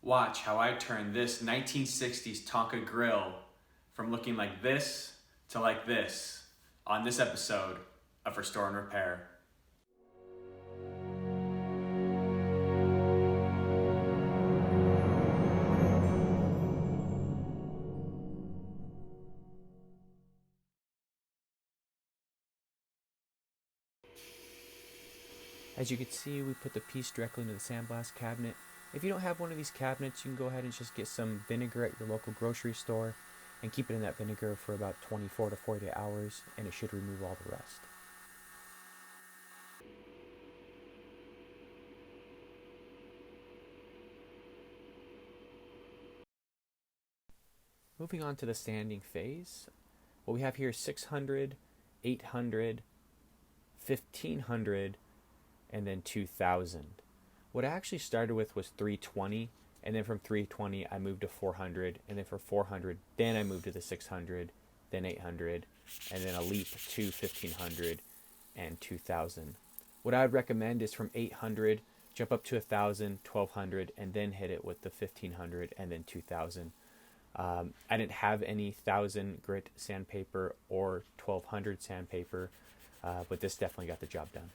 Watch how I turn this 1960s Tonka grill from looking like this to like this on this episode of Restore and Repair. As you can see, we put the piece directly into the sandblast cabinet. If you don't have one of these cabinets, you can go ahead and just get some vinegar at your local grocery store and keep it in that vinegar for about 24 to 48 hours, and it should remove all the rust. Moving on to the sanding phase, what we have here is 600, 800, 1500, and then 2000. What I actually started with was 320, and then from 320 I moved to 400, and then for 400 then I moved to the 600, then 800, and then a leap to 1500 and 2000. What I would recommend is from 800 jump up to 1000, 1200, and then hit it with the 1500 and then 2000. I didn't have any 1000 grit sandpaper or 1200 sandpaper, but this definitely got the job done.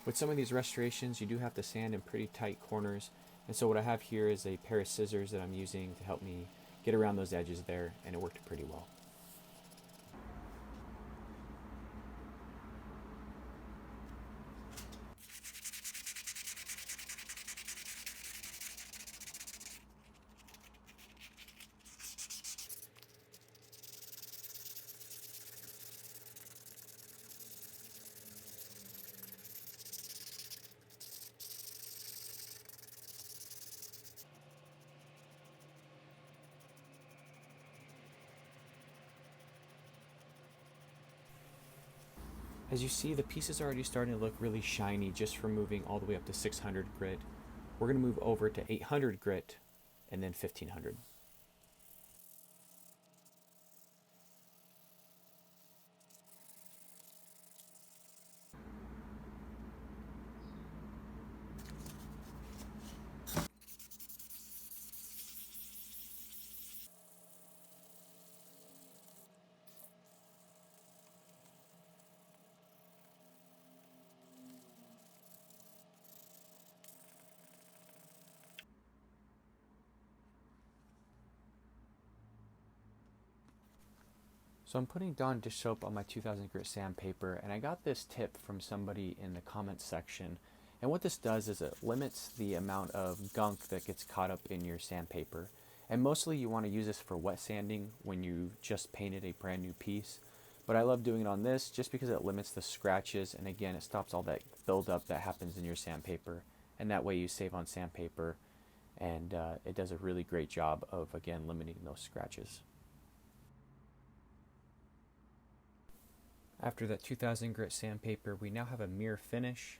With some of these restorations, you do have to sand in pretty tight corners, and so what I have here is a pair of scissors that I'm using to help me get around those edges there, and it worked pretty well. As you see, the piece is already starting to look really shiny just from moving all the way up to 600 grit. We're going to move over to 800 grit and then 1500. So I'm putting Dawn dish soap on my 2000 grit sandpaper, and I got this tip from somebody in the comments section. And what this does is it limits the amount of gunk that gets caught up in your sandpaper. And mostly you want to use this for wet sanding when you just painted a brand new piece. But I love doing it on this just because it limits the scratches, and again it stops all that buildup that happens in your sandpaper. And that way you save on sandpaper, and it does a really great job of, again, limiting those scratches. After that 2000 grit sandpaper, we now have a mirror finish.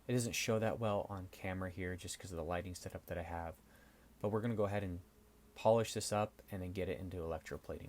It doesn't show that well on camera here just because of the lighting setup that I have, but we're going to go ahead and polish this up and then get it into electroplating.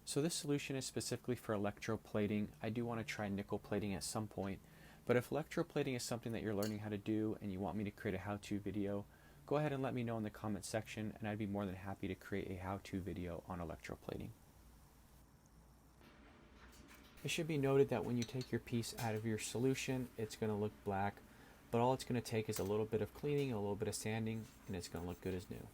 So this solution is specifically for electroplating. I do want to try nickel plating at some point, but if electroplating is something that you're learning how to do and you want me to create a how-to video, go ahead and let me know in the comment section, and I'd be more than happy to create a how-to video on electroplating. It should be noted that when you take your piece out of your solution, it's going to look black, but all it's going to take is a little bit of cleaning, a little bit of sanding, and it's going to look good as new.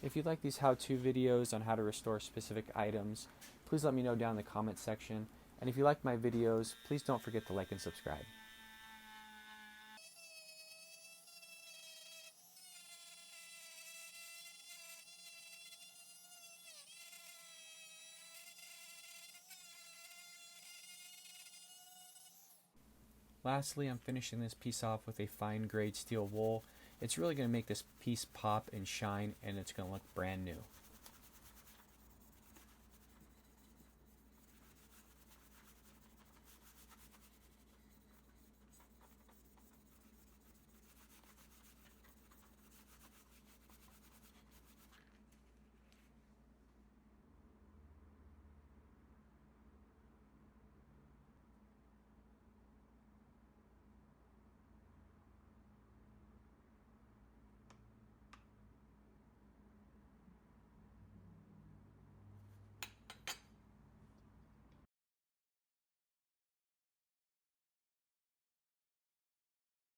If you'd like these how-to videos on how to restore specific items, please let me know down in the comment section. And if you like my videos, please don't forget to like and subscribe. Lastly, I'm finishing this piece off with a fine grade steel wool. It's really going to make this piece pop and shine, and it's going to look brand new.